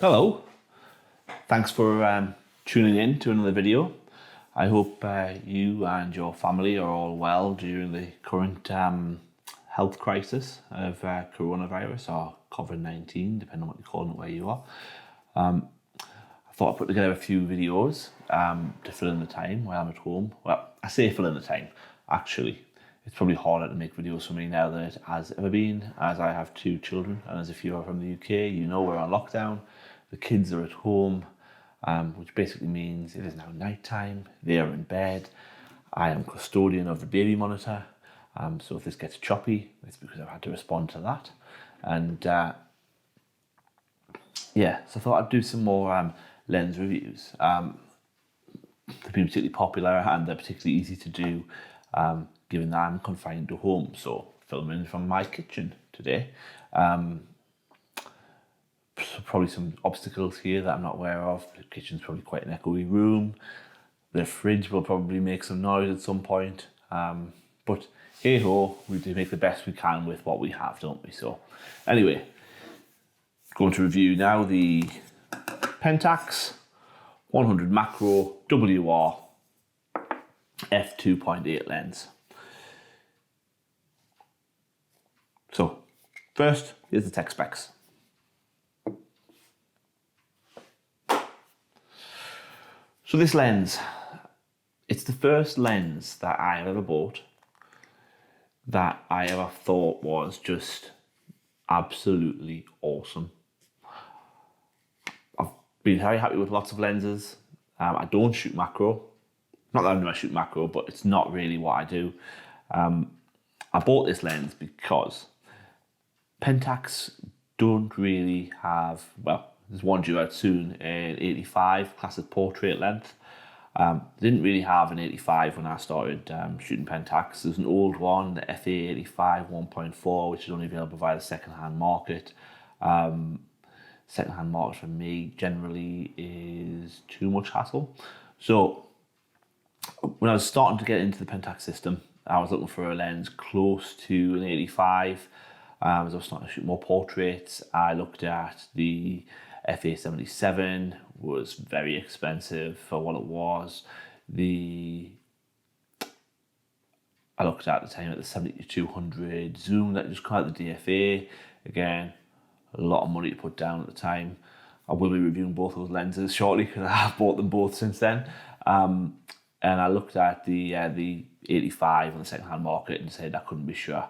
Hello, thanks for tuning in to another video. I hope you and your family are all well during the current health crisis of coronavirus or COVID-19, depending on what you're calling it where you are. I thought I'd put together a few videos to fill in the time while I'm at home. Well, I say fill in the time, actually. It's probably harder to make videos for me now than it has ever been, as I have two children, and as if you are from the UK, you know we're on lockdown. The kids are at home, which basically means it is now night time, they are in bed, I am custodian of the baby monitor, so if this gets choppy, it's because I've had to respond to that. And yeah, so I thought I'd do some more lens reviews. They've been particularly popular and they're particularly easy to do, given that I'm confined to home, so filming from my kitchen today. Probably some obstacles here that I'm not aware of. The kitchen's probably quite an echoey room. The fridge will probably make some noise at some point. But hey ho, we do make the best we can with what we have, don't we? So anyway, going to review now the Pentax 100 macro WR F2.8 lens. So first, here's the tech specs. So this lens, it's the first lens that I have ever bought that I ever thought was just absolutely awesome. I've been very happy with lots of lenses. I don't shoot macro. Not that I never shoot macro, but it's not really what I do. I bought this lens because Pentax don't really have, well, there's one due out soon, an 85 classic portrait length. Didn't really have an 85 when I started shooting Pentax. There's an old one, the FA 85 1.4, which is only available via the second-hand market. Second-hand market for me generally is too much hassle. So when I was starting to get into the Pentax system, I was looking for a lens close to an 85. As I was starting to shoot more portraits, I looked at the FA 77, was very expensive for what it was. I looked at the time at the 70-200 zoom that just came out the D-FA. Again, a lot of money to put down at the time. I will be reviewing both those lenses shortly because I have bought them both since then. And I looked at the 85 on the second-hand market and said I couldn't be sure.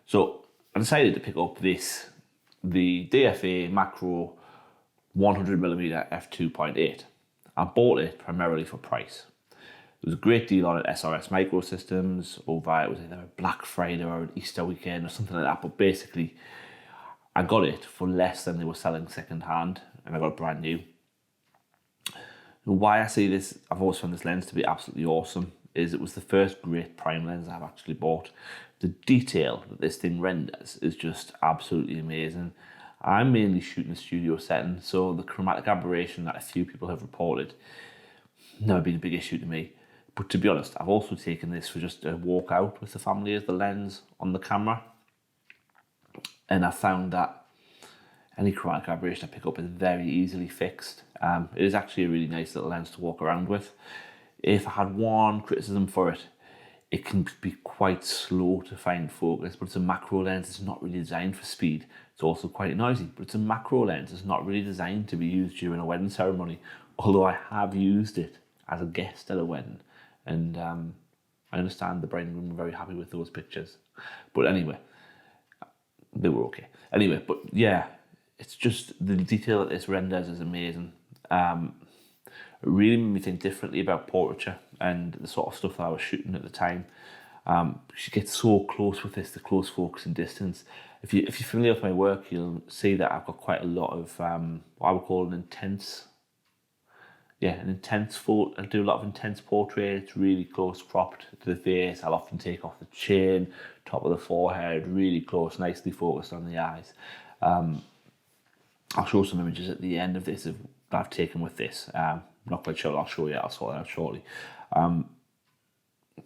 So I decided to pick up the D-FA macro 100mm F2.8. I bought it primarily for price. There was a great deal on it, SRS Microsystems, over, it was either a Black Friday or an Easter weekend or something like that, but basically I got it for less than they were selling second hand, and I got it brand new. Why I say this, I've always found this lens to be absolutely awesome, is it was the first great prime lens I've actually bought. The detail that this thing renders is just absolutely amazing. I'm mainly shooting a studio setting, so the chromatic aberration that a few people have reported never been a big issue to me. But to be honest, I've also taken this for just a walk out with the family as the lens on the camera, and I found that any chromatic aberration I pick up is very easily fixed. It is actually a really nice little lens to walk around with. If I had one criticism for it, it can be quite slow to find focus, but it's a macro lens. It's not really designed for speed. It's also quite noisy, but it's a macro lens. It's not really designed to be used during a wedding ceremony, although I have used it as a guest at a wedding. And I understand the bride and groom were very happy with those pictures. But anyway, they were okay. Anyway, but yeah, it's just the detail that this renders is amazing. It really made me think differently about portraiture and the sort of stuff that I was shooting at the time. You get so close with this, the close focus and distance. If you're familiar with my work, you'll see that I've got quite a lot of what I would call an intense photo. I do a lot of intense portraits, really close cropped to the face. I'll often take off the chin, top of the forehead, really close, nicely focused on the eyes. I'll show some images at the end of this that I've taken with this. Not quite sure I'll show you, I'll sort that out shortly.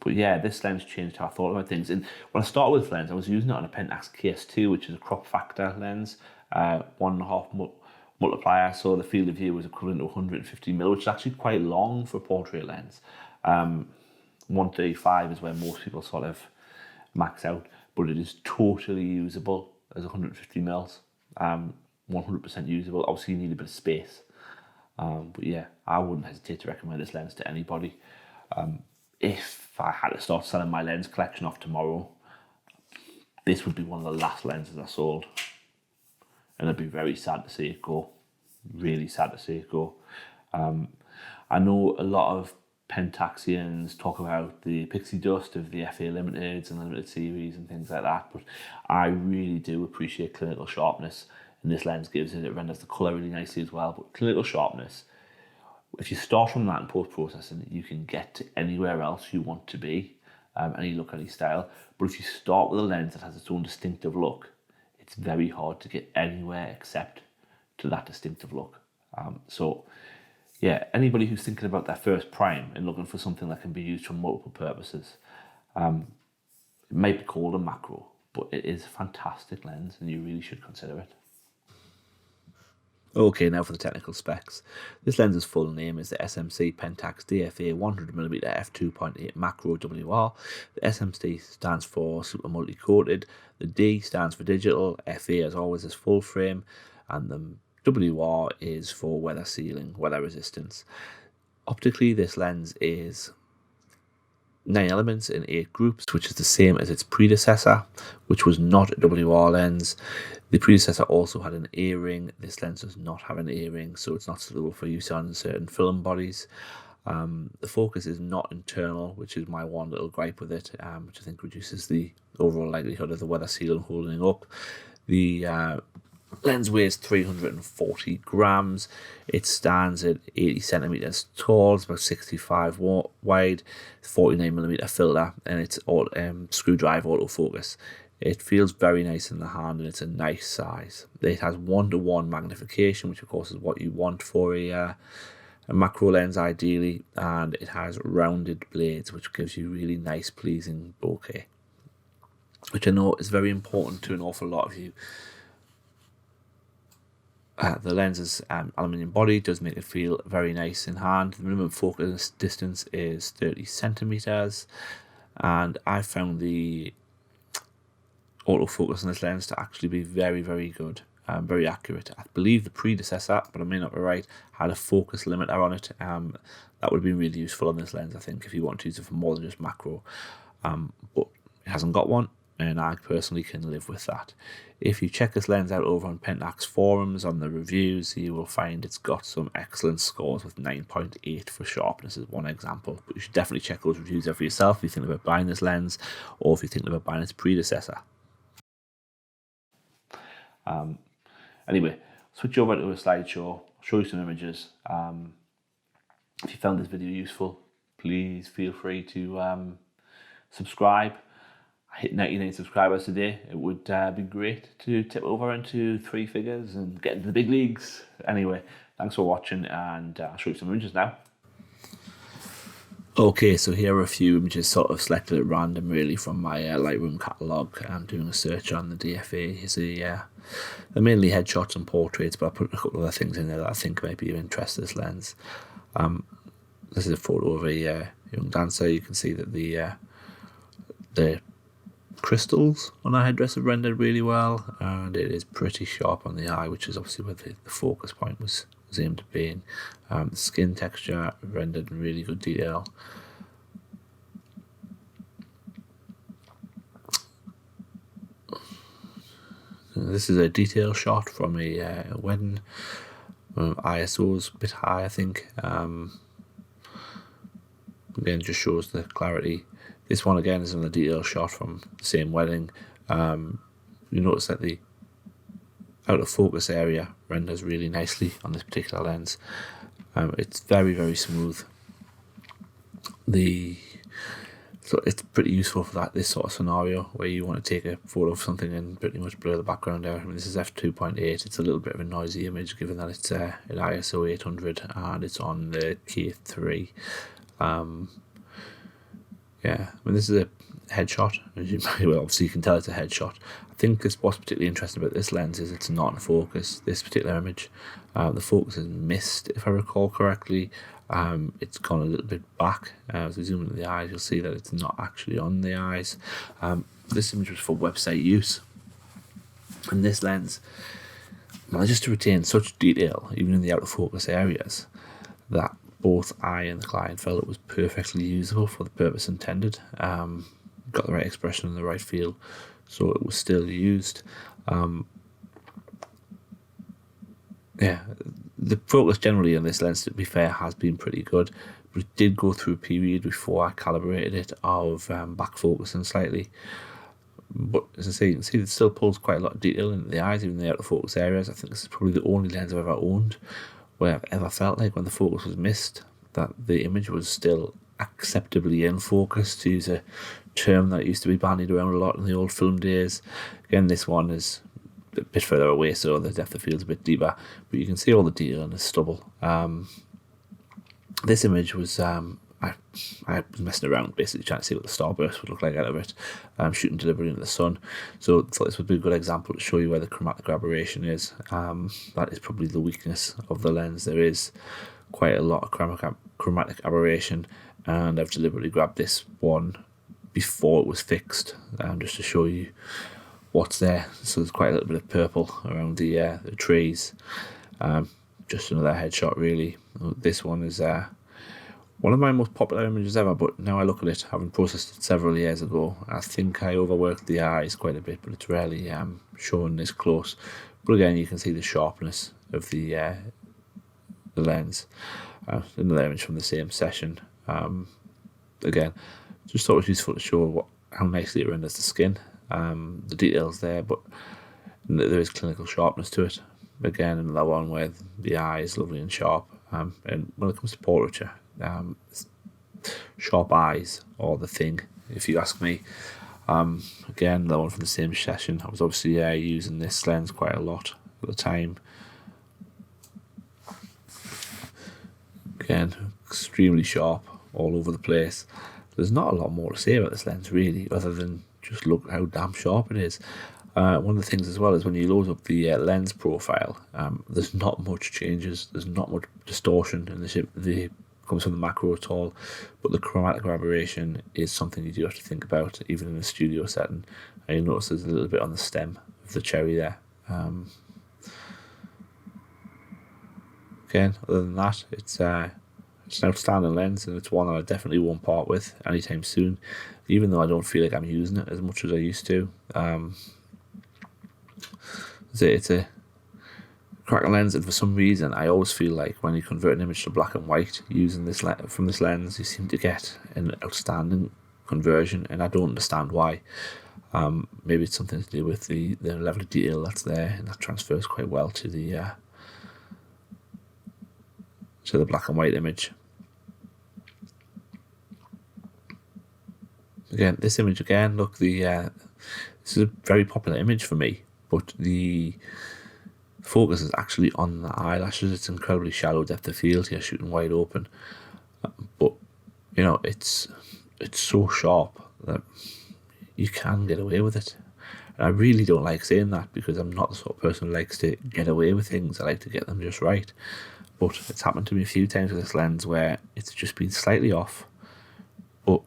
But yeah, this lens changed how I thought about things. And when I started with this lens, I was using it on a Pentax KS2, which is a crop factor lens, 1.5 multiplier, so the field of view was equivalent to 150mm, which is actually quite long for a portrait lens. 135 is where most people sort of max out, but it is totally usable as 150mm. 100% usable. Obviously you need a bit of space, but yeah, I wouldn't hesitate to recommend this lens to anybody. If I had to start selling my lens collection off tomorrow, this would be one of the last lenses I sold, and I'd be very sad to see it go. Really sad to see it go. I know a lot of Pentaxians talk about the pixie dust of the FA Limiteds and limited series and things like that, but I really do appreciate clinical sharpness, and this lens gives it. It renders the colour really nicely as well, but clinical sharpness, if you start from that in post-processing, you can get to anywhere else you want to be, any look, any style. But if you start with a lens that has its own distinctive look, it's very hard to get anywhere except to that distinctive look. So yeah, anybody who's thinking about their first prime and looking for something that can be used for multiple purposes, it might be called a macro, but it is a fantastic lens and you really should consider it. Okay, now for the technical specs. This lens's full name is the SMC Pentax D-FA 100mm F2.8 Macro WR. The SMC stands for super multi-coated, the D stands for digital, FA as always is full frame, and the WR is for weather sealing, weather resistance. Optically, this lens is 9 elements in 8 groups, which is the same as its predecessor, which was not a WR lens. The predecessor also had an A-ring. This lens does not have an A-ring, so it's not suitable for use on certain film bodies. The focus is not internal, which is my one little gripe with it, which I think reduces the overall likelihood of the weather seal holding up. The lens weighs 340 grams. It stands at 80 centimeters tall. It's about 65 wide, 49mm filter, and it's all screwdriver autofocus. It feels very nice in the hand, and it's a nice size. It has 1:1 magnification, which of course is what you want for a macro lens ideally, and it has rounded blades, which gives you really nice, pleasing bokeh, which I know is very important to an awful lot of you. The lens's aluminium body does make it feel very nice in hand. The minimum focus distance is 30 centimeters, and I found the autofocus on this lens to actually be very, very good, very accurate. I believe the predecessor, but I may not be right, had a focus limiter on it. That would be really useful on this lens, I think, if you want to use it for more than just macro. But it hasn't got one, and I personally can live with that. If you check this lens out over on Pentax forums, on the reviews, you will find it's got some excellent scores with 9.8 for sharpness as one example. But you should definitely check those reviews out for yourself if you think about buying this lens, or if you think about buying its predecessor. Anyway, switch over to a slideshow, show you some images. If you found this video useful, please feel free to subscribe. I hit 99 subscribers today. It would be great to tip over into 3 figures and get into the big leagues. Anyway, thanks for watching, and I'll show you some images now. Okay, so here are a few images sort of selected at random really from my Lightroom catalogue. I'm doing a search on the D-FA. They're mainly headshots and portraits, but I put a couple of other things in there that I think might be of interest to this lens. This is a photo of a young dancer. You can see that the crystals on her headdress have rendered really well, and it is pretty sharp on the eye, which is obviously where the focus point was aimed at being. The skin texture rendered in really good detail. This is a detail shot from a wedding. ISO's a bit high, I think. Again, just shows the clarity. This one again is another detail shot from the same wedding. You notice that the out of focus area renders really nicely on this particular lens. It's very, very smooth. So it's pretty useful for this sort of scenario where you want to take a photo of something and pretty much blur the background out. I mean, this is f2.8. It's a little bit of a noisy image given that it's at ISO 800 and it's on the K3. Yeah, I mean, this is headshot. As you well, obviously you can tell it's a headshot. I think what's particularly interesting about this lens is it's not in focus, this particular image. The focus is missed, if I recall correctly. It's gone a little bit back. As we zoom into the eyes, you'll see that it's not actually on the eyes. This image was for website use. And this lens manages to retain such detail, even in the out of focus areas, that both I and the client felt it was perfectly usable for the purpose intended. Got the right expression and the right feel, so it was still used. The focus generally on this lens, to be fair, has been pretty good, but it did go through a period before I calibrated it of back focusing slightly. But as I say, you can see it still pulls quite a lot of detail into the eyes, even in the out of focus areas. I think this is probably the only lens I've ever owned where I've ever felt like when the focus was missed that the image was still acceptably in focus, to use a term that used to be bandied around a lot in the old film days. Again, this one is a bit further away, so the depth of field is a bit deeper, but you can see all the detail in the stubble. This image was I was messing around, basically trying to see what the starburst would look like out of it, shooting deliberately into the sun. So I thought this would be a good example to show you where the chromatic aberration is. That is probably the weakness of the lens. There is quite a lot of chromatic aberration, and I've deliberately grabbed this one before it was fixed, just to show you what's there. So there's quite a little bit of purple around the trees. Just another headshot, really. This one is one of my most popular images ever, but now I look at it, having processed it several years ago, I think I overworked the eyes quite a bit, but it's rarely shown this close. But again, you can see the sharpness of the lens. Another image from the same session. Again, just thought it was useful to show how nicely it renders the skin. The details there, but there is clinical sharpness to it. Again, another one where the eye is lovely and sharp. And when it comes to portraiture, sharp eyes are the thing, if you ask me. Again, that one from the same session. I was obviously using this lens quite a lot at the time. Again, extremely sharp all over the place. There's not a lot more to say about this lens, really, other than just look how damn sharp it is. One of the things as well is when you load up the lens profile, there's not much changes, there's not much distortion in the comes from the macro at all, but the chromatic aberration is something you do have to think about, even in a studio setting. And you'll notice there's a little bit on the stem of the cherry there. Again, other than that, it's an outstanding lens, and it's one that I definitely won't part with anytime soon, even though I don't feel like I'm using it as much as I used to. It's a cracking lens, and for some reason I always feel like when you convert an image to black and white using this from this lens, you seem to get an outstanding conversion, and I don't understand why. Maybe it's something to do with the level of detail that's there, and that transfers quite well to the black and white image. Again, this image again, look, this is a very popular image for me, but the focus is actually on the eyelashes. It's incredibly shallow depth of field here, shooting wide open, but you know, it's so sharp that you can get away with it. And I really don't like saying that, because I'm not the sort of person who likes to get away with things. I like to get them just right. But it's happened to me a few times with this lens where it's just been slightly off, but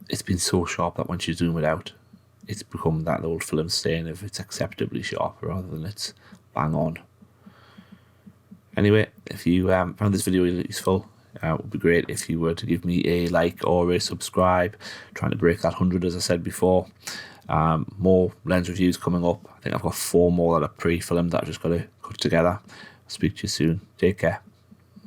it's been so sharp that once you zoom it out, it's become that old film saying if it's acceptably sharp rather than it's bang on. Anyway, if you found this video useful, it would be great if you were to give me a like or a subscribe. Trying to break that 100, as I said before. More lens reviews coming up. I think I've got 4 more that are pre-filmed that I've just got to put together. I'll speak to you soon. Take care.